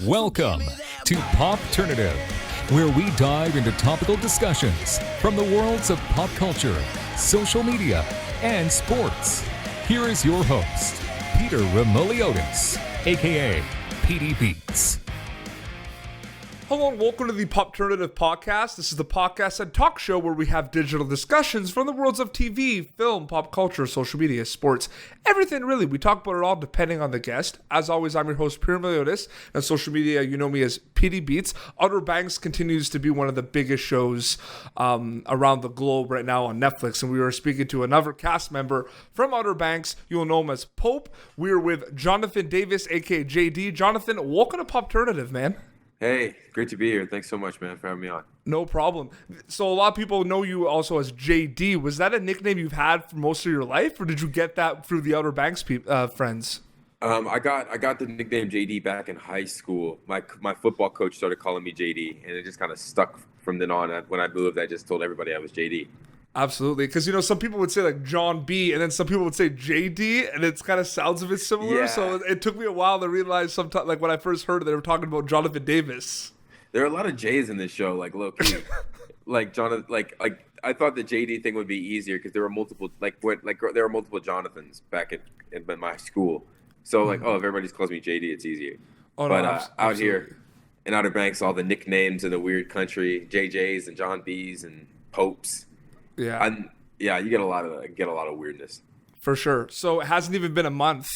Welcome to Popternative, where we dive into topical discussions from the worlds of pop culture, social media, and sports. Here is your host, Peter Remoliotis, aka PD Beats. Hello and welcome to the Popternative podcast. This is the podcast and talk show where we have digital discussions from the worlds of TV, film, pop culture, social media, sports, everything really. We talk about it all depending on the guest. As always, I'm your host, Peter Meliodas, and social media, you know me as PD Beats. Outer Banks continues to be one of the biggest shows around the globe right now on Netflix, and we were speaking to another cast member from Outer Banks. You'll know him as Pope. We're with Jonathan Davis, aka JD. Jonathan, welcome to Popternative, man. Hey, great to be here. Thanks so much, man, for having me on. No problem. So a lot of people know you also as JD. Was that a nickname you've had for most of your life, or did you get that through the Outer Banks friends? I got the nickname JD back in high school. My football coach started calling me JD, and it just kind of stuck from then on. When I moved, I just told everybody I was JD. Absolutely, because some people would say like John B, and then some people would say JD, and it kind of sounds a bit similar. Yeah. So it took me a while to realize sometimes, like when I first heard it, they were talking about Jonathan Davis. There are a lot of J's in this show, like low key. like Jonathan, like I thought the JD thing would be easier because there were multiple there were multiple Jonathans back in my school. So if everybody just calls me JD, it's easier. Oh, but no, out absolutely. here in Outer Banks, all the nicknames in the weird country, JJs and John B's and Popes. Yeah, You get a lot of weirdness. for sure. So it hasn't even been a month.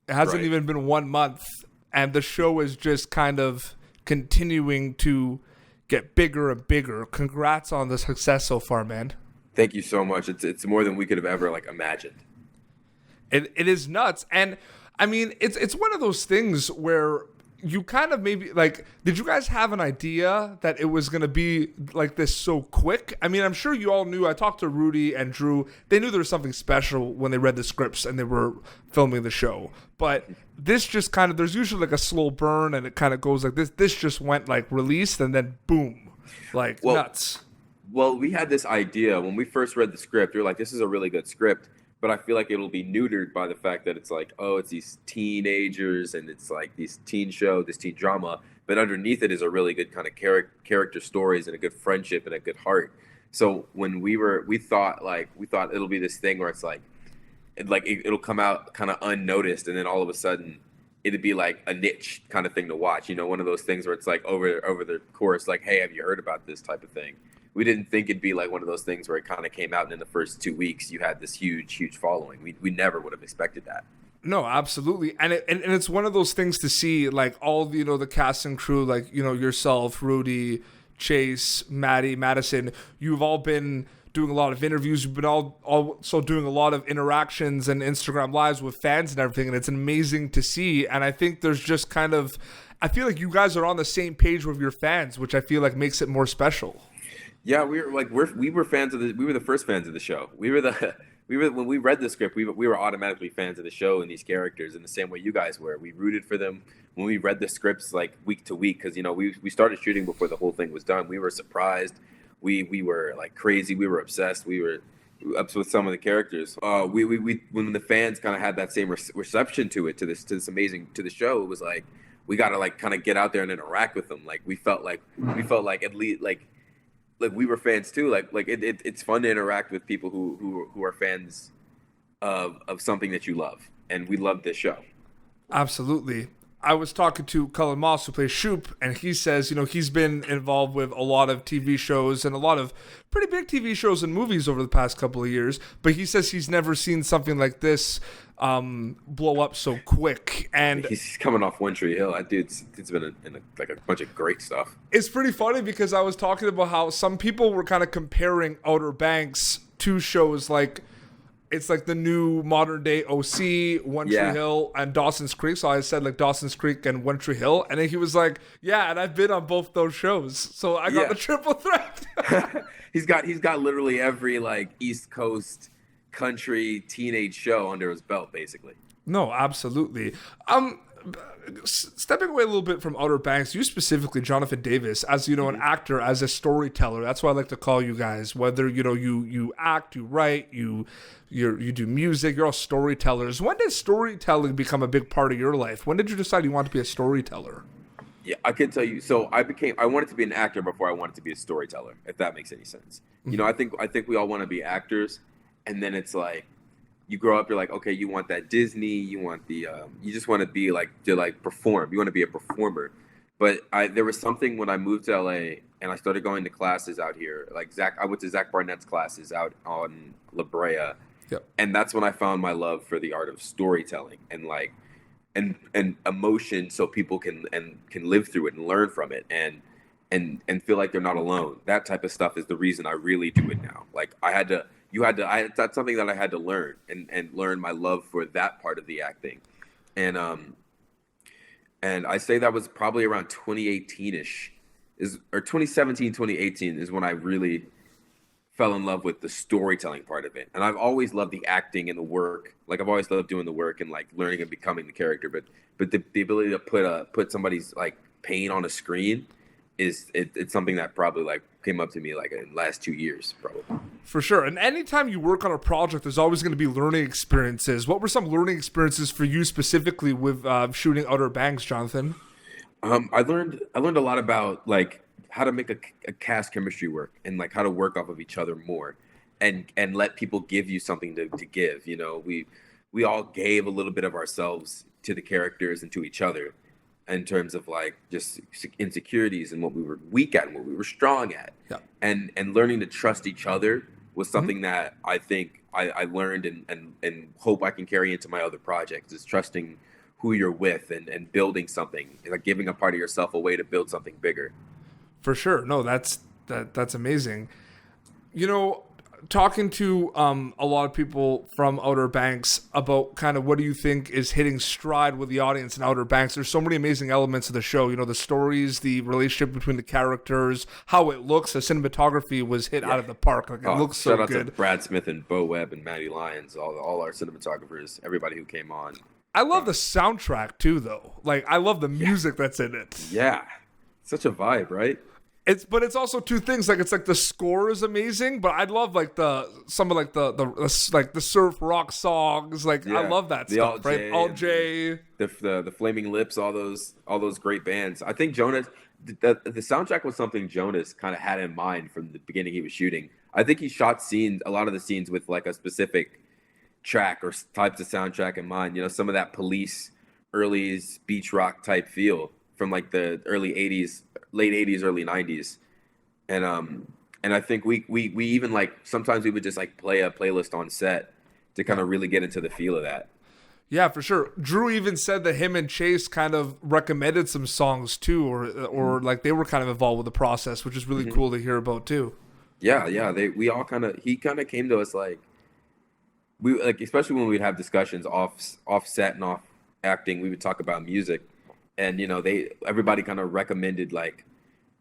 It hasn't Right. even been 1 month, and the show is just kind of continuing to get bigger and bigger. Congrats on the success so far, man. Thank you so much. It's more than we could have ever imagined. It is nuts, and I mean it's one of those things where you kind of maybe did you guys have an idea that it was going to be like this so quick? I mean, I'm sure you all knew. I talked to Rudy and Drew. They knew there was something special when they read the scripts and they were filming the show. But this just kind of, there's usually like a slow burn and it kind of goes like this. This just went released and then boom, nuts. Well, we had this idea when we first read the script. We were like, this is a really good script, but I feel like it'll be neutered by the fact that it's it's these teenagers and it's like this teen drama, but underneath it is a really good kind of character stories and a good friendship and a good heart. So when we thought it'll be this thing where it's it'll come out kind of unnoticed, and then all of a sudden it'd be like a niche kind of thing to watch. One of those things where it's over the course, hey, have you heard about this type of thing? We didn't think it'd be one of those things where it kind of came out and in the first 2 weeks you had this huge following. We never would have expected that. No, absolutely. And it's one of those things to see all the cast and crew, yourself, Rudy, Chase, Maddie, Madison, you've all been doing a lot of interviews. You've been also doing a lot of interactions and Instagram lives with fans and everything. And it's amazing to see. And I think there's just I feel like you guys are on the same page with your fans, which I feel like makes it more special. Yeah, we were fans of we were the first fans of the show. We were when we read the script, we were automatically fans of the show and these characters in the same way you guys were. We rooted for them when we read the scripts week to week because we started shooting before the whole thing was done. We were surprised. We were crazy. We were obsessed. We were obsessed with some of the characters. When the fans kind of had that same reception to the show, it was we got to kind of get out there and interact with them. We felt like at least we were fans too. It's fun to interact with people who are fans of something that you love, and we love this show. Absolutely. I was talking to Cullen Moss, who plays Shoop, and he says, he's been involved with a lot of TV shows and a lot of pretty big TV shows and movies over the past couple of years, but he says he's never seen something like this blow up so quick. And he's coming off One Tree Hill. That dude's been in a bunch of great stuff. It's pretty funny because I was talking about how some people were kind of comparing Outer Banks to shows it's the new modern day OC, One Tree Hill, and Dawson's Creek. So I said Dawson's Creek and One Tree Hill. And then he was like, yeah, and I've been on both those shows. So I got the triple threat. He's got literally every East Coast country teenage show under his belt, basically. No, absolutely. Stepping away a little bit from Outer Banks, you specifically, Jonathan Davis, as an actor, as a storyteller. That's what I like to call you guys. Whether you act, you write, you do music, you're all storytellers. When did storytelling become a big part of your life? When did you decide you wanted to be a storyteller? Yeah, I can tell you. So I wanted to be an actor before I wanted to be a storyteller, if that makes any sense. You know, I think we all want to be actors, and then it's like you grow up, you're like, okay, you want that Disney, you want the, you just want to be like to like perform. You want to be a performer. But there was something when I moved to LA and I started going to classes out here. Like I went to Zach Barnett's classes out on La Brea, Yep. and that's when I found my love for the art of storytelling and like and emotion, so people can live through it and learn from it and feel like they're not alone. That type of stuff is the reason I really do it now. Like that's something that I had to learn and learn my love for that part of the acting. And I say that was probably around 2018ish or 2017, 2018 is when I really fell in love with the storytelling part of it. And I've always loved the acting and the work. Like I've always loved doing the work and like learning and becoming the character. But the ability to put somebody's like pain on a screen it's something that probably like came up to me like in the last 2 years probably. For sure. And anytime you work on a project, there's always going to be learning experiences. What were some learning experiences for you specifically with shooting Outer Banks, Jonathan? I learned a lot about like how to make a cast chemistry work and like how to work off of each other more and let people give you something to give. You know, we all gave a little bit of ourselves to the characters and to each other in terms of like just insecurities and what we were weak at and what we were strong at. Yeah. And learning to trust each other was something that I think I learned and hope I can carry into my other projects, is trusting who you're with and building something, like giving a part of yourself away to build something bigger. For sure. No, that's amazing. You know, talking to a lot of people from Outer Banks about kind of what do you think is hitting stride with the audience in Outer Banks. There's so many amazing elements of the show. You know, the stories, the relationship between the characters, how it looks. The cinematography was hit out of the park. Like, it looks so shout out good. to Brad Smith and Bo Webb and Maddie Lyons, all our cinematographers, everybody who came on. I love the soundtrack too, though. Like, I love the music that's in it. Yeah, such a vibe, right? But it's also two things. Like, it's like the score is amazing, but I love like some of like the surf rock songs. Like, I love that stuff, right? Alt J, the Flaming Lips, all those great bands. I think Jonas, the soundtrack was something Jonas kind of had in mind from the beginning he was shooting. I think he shot a lot of the scenes with like a specific track or types of soundtrack in mind. You know, some of that Police, early beach rock type feel from like the early 80s, late 80s, early 90s. And I think we even like sometimes we would just like play a playlist on set to kind of really get into the feel of that. Yeah, for sure. Drew even said that him and Chase kind of recommended some songs too, or like they were kind of involved with the process, which is really cool to hear about too. Yeah. He kind of came to us like, we like, especially when we'd have discussions off set and off acting, we would talk about music. And, you know, everybody kind of recommended like,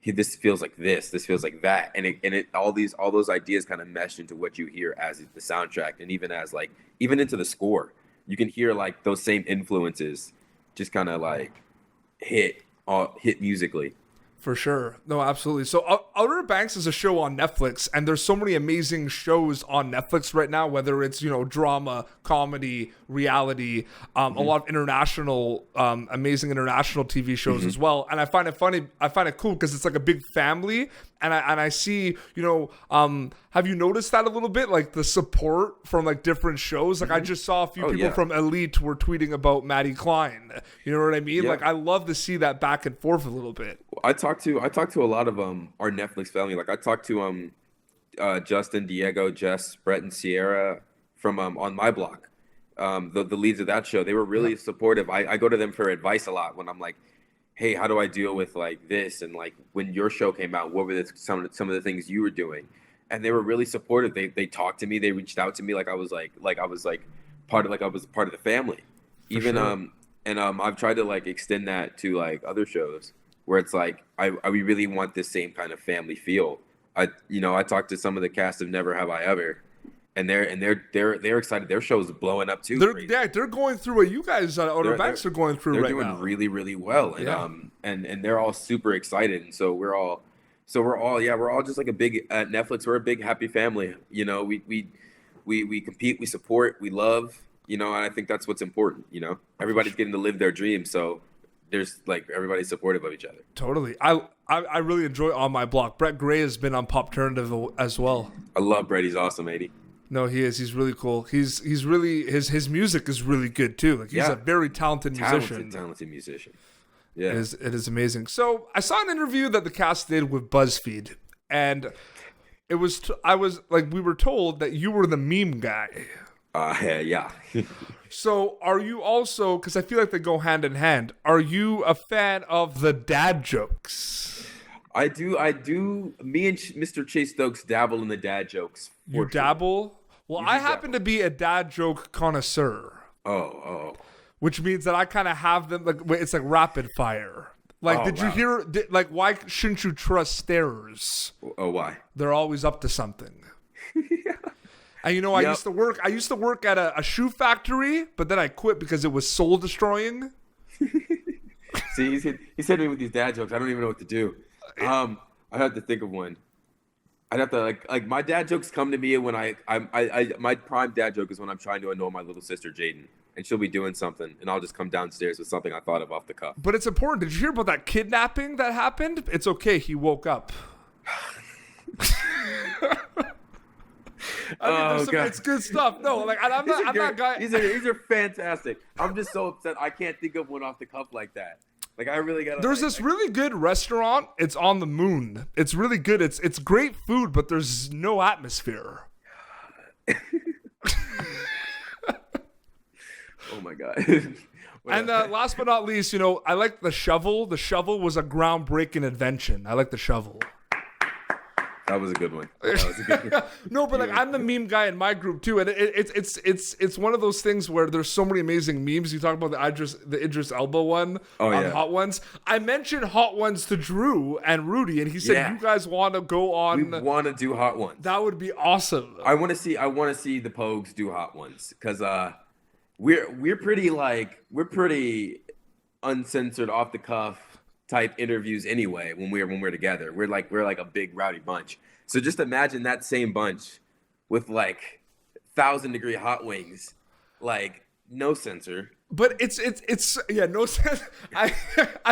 hey, this feels like this feels like that. And all those ideas kind of meshed into what you hear as the soundtrack. And even into the score, you can hear like those same influences just kind of like hit musically. For sure. No, absolutely. So Outer Banks is a show on Netflix, and there's so many amazing shows on Netflix right now, whether it's, you know, drama, comedy, reality, a lot of international, amazing international TV shows as well. And I find it funny. I find it cool because it's like a big family. And I see, you know, have you noticed that a little bit? Like the support from like different shows. Like I just saw a few people from Elite were tweeting about Maddie Klein. You know what I mean? Yeah. Like I love to see that back and forth a little bit. I talked to a lot of our Netflix family. Like I talked to Justin, Diego, Jess, Brett, and Sierra from On My Block. The leads of that show. They were really supportive. I go to them for advice a lot when I'm like, hey, how do I deal with like this? And like when your show came out, what were some of the things you were doing? And they were really supportive. They talked to me. They reached out to me like I was part of the family. I've tried to like extend that to like other shows where it's like we really want this same kind of family feel. I talked to some of the cast of Never Have I Ever, and they're excited. Their show's blowing up too. They're going through what you guys Outer Banks are going through right now. They're doing really, really well, and they're all super excited, and so we're all just like a big at Netflix. We're a big happy family. You know, we compete, we support, we love. You know, and I think that's what's important. You know, everybody's getting to live their dreams, so there's like everybody's supportive of each other. Totally. I really enjoy On My Block. Brett Gray has been on Popternative as well. I love Brett. He's awesome, 80. No, he is. He's really cool. He's really his music is really good too. Like he's a very talented musician. Talented musician. Yeah, it is amazing. So I saw an interview that the cast did with BuzzFeed, and we were told that you were the meme guy. Yeah. So are you also, because I feel like they go hand in hand, are you a fan of the dad jokes? I do. Me and Mr. Chase Stokes dabble in the dad jokes. You dabble? Well, I happen to be a dad joke connoisseur. Oh. Which means that I kind of have them, like, it's like rapid fire. Like, you hear, why shouldn't you trust starers? Oh, why? They're always up to something. Yeah. And I used to work at a shoe factory, but then I quit because it was soul destroying. See, he's hitting me with these dad jokes. I don't even know what to do. I have to think of one. I'd have to like my dad jokes come to me when my prime dad joke is when I'm trying to annoy my little sister Jaden, and she'll be doing something, and I'll just come downstairs with something I thought of off the cuff. But it's important. Did you hear about that kidnapping that happened? It's okay. He woke up. It's good stuff. No, like I'm not guy. These are fantastic. I'm just so upset I can't think of one off the cuff like that. Like I really gotta. There's this really good restaurant. It's on the moon. It's really good. It's great food, but there's no atmosphere. Oh my god. And last but not least, I like the shovel. The shovel was a groundbreaking invention. I like the shovel. That was a good one. No, but I'm the meme guy in my group too, and it's one of those things where there's so many amazing memes. You talk about the Idris Elba one on Hot Ones. I mentioned Hot Ones to Drew and Rudy, and he said you guys want to go on. We want to do Hot Ones. That would be awesome. I want to see the Pogues do Hot Ones because we're pretty uncensored, off the cuff type interviews anyway. When we're together, we're like a big rowdy bunch. So just imagine that same bunch with like 1,000-degree hot wings, like no censor. But it's no sense. I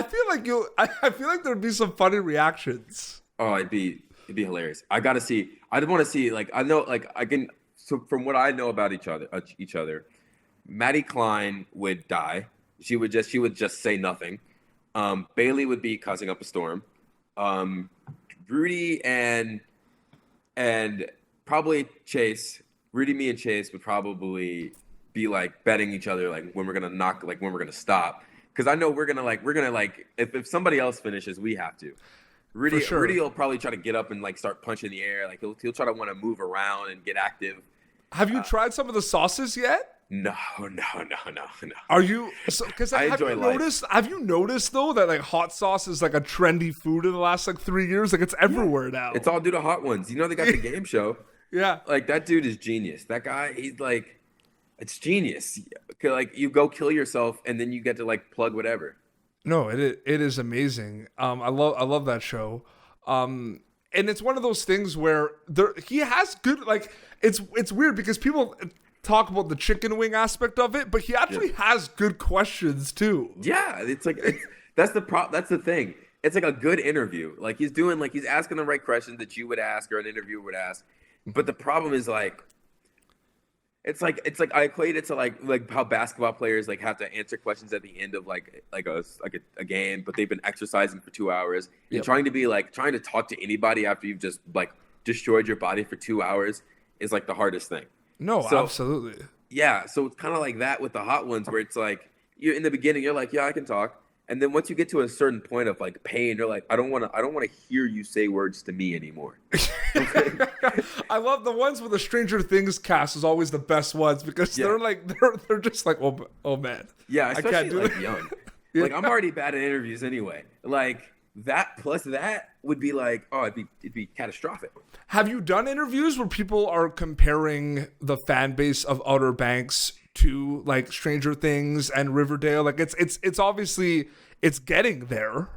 feel like there'd be some funny reactions. Oh, it'd be hilarious. I want to see like I know like I can. So from what I know about each other, Maddie Klein would die. She would just say nothing. Bailey would be causing up a storm. Rudy and probably Chase. Rudy, me, and Chase would probably be like betting each other like when we're gonna stop. Because I know we're gonna if somebody else finishes, we have to. Rudy will probably try to get up and like start punching the air. Like he'll try to want to move around and get active. Have you tried some of the sauces yet? No. Are you? Because have you noticed though that like hot sauce is like a trendy food in the last like 3 years? Like it's everywhere now. It's all due to Hot Ones. They got the game show. Yeah. Like that dude is genius. That guy, he's like, it's genius. Like you go kill yourself and then you get to like plug whatever. No, it is amazing. I love that show. And it's one of those things where he has good like it's weird because people talk about the chicken wing aspect of it, but he actually has good questions too. Yeah, that's the thing. It's like a good interview. Like he's asking the right questions that you would ask or an interviewer would ask. But the problem is like it's like I equate it to like how basketball players like have to answer questions at the end of like a game, but they've been exercising for 2 hours and trying to talk to anybody after you've just like destroyed your body for 2 hours is like the hardest thing. No, absolutely. Yeah, so it's kind of like that with the Hot Ones where it's like you're in the beginning you're like, yeah, I can talk. And then once you get to a certain point of like pain, you're like, I don't want to hear you say words to me anymore. Okay? I love the ones with the Stranger Things cast is always the best ones because they're just like, oh man. Yeah, especially I can't do like young. Like I'm already bad at interviews anyway. Like that plus that would be like, oh, it'd be catastrophic. Have you done interviews where people are comparing the fan base of Outer Banks to like Stranger Things and Riverdale? Like it's obviously it's getting there.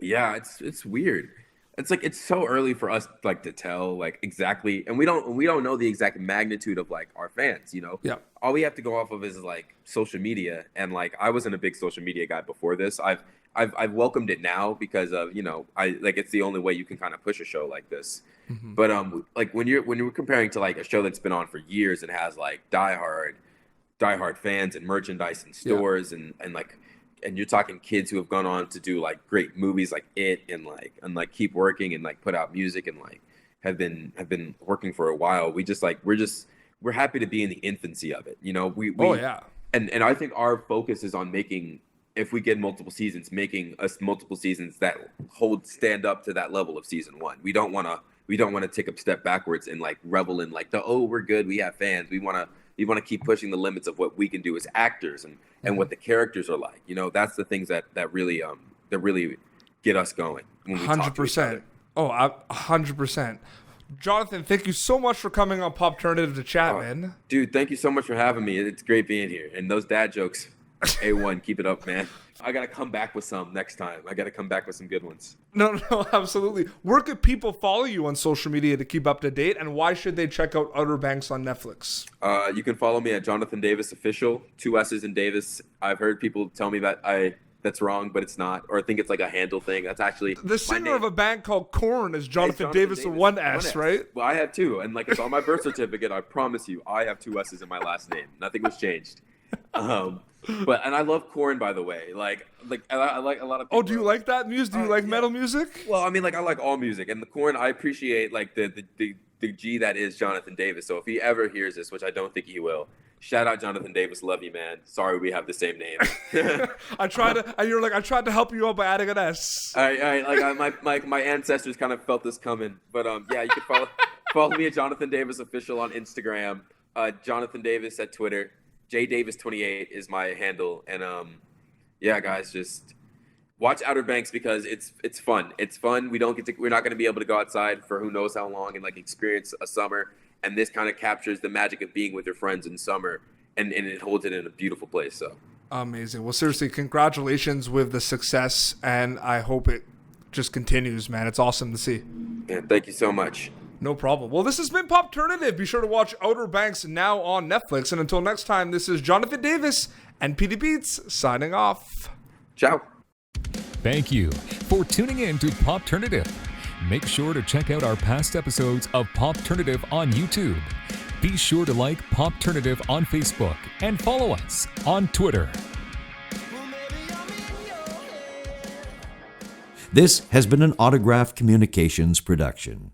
Yeah, it's weird. It's like it's so early for us like to tell like exactly, and we don't know the exact magnitude of like our fans. Yeah. all we have to go off of is like social media. And like, I wasn't a big social media guy before this. I've welcomed it now because of, I like, it's the only way you can kind of push a show like this. But like when you're comparing to like a show that's been on for years and has like diehard fans and merchandise in stores and you're talking kids who have gone on to do like great movies like It and keep working and like put out music and like have been working for a while. We're happy to be in the infancy of it. And I think our focus is on making, if we get multiple seasons, making us multiple seasons that stand up to that level of season one. We don't want to take a step backwards and like revel in like we're good, we have fans. We want to keep pushing the limits of what we can do as actors and what the characters are like. That's the things that really get us going. 100%. Oh, 100%. Jonathan, thank you so much for coming on Popternative to chat, man. Dude, thank you so much for having me. It's great being here. And those dad jokes, A1, keep it up, man. I got to come back with some next time. I got to come back with some good ones. No, absolutely. Where could people follow you on social media to keep up to date? And why should they check out Outer Banks on Netflix? You can follow me at Jonathan Davis Official, 2 S's in Davis. I've heard people tell me that that's wrong, but it's not. Or I think it's like a handle thing. That's actually the singer of a band called Korn is Jonathan Davis with 1 S, right? Well, I have 2. And like it's on my birth certificate. I promise you, I have 2 S's in my last name. Nothing was changed. And I love Korn, by the way. I like a lot of people. Oh, do you like that music? Do you like metal music? Well, I mean, like I like all music, and the Korn, I appreciate like the G that is Jonathan Davis. So if he ever hears this, which I don't think he will, shout out Jonathan Davis. Love you, man. Sorry we have the same name. I tried to help you out by adding an S. All right. My ancestors kind of felt this coming, but yeah, you can follow me at Jonathan Davis Official on Instagram. Jonathan Davis at Twitter. JDavis28 is my handle, and yeah, guys, just watch Outer Banks because it's fun. It's fun. We're not going to be able to go outside for who knows how long and like experience a summer, and this kind of captures the magic of being with your friends in summer, and it holds it in a beautiful place. So amazing. Well, seriously, congratulations with the success, and I hope it just continues, man. It's awesome to see. Yeah, thank you so much. No problem. Well, this has been Popternative. Be sure to watch Outer Banks now on Netflix. And until next time, this is Jonathan Davis and PD Beats signing off. Ciao. Thank you for tuning in to Popternative. Make sure to check out our past episodes of Popternative on YouTube. Be sure to like Popternative on Facebook and follow us on Twitter. This has been an Autograph Communications production.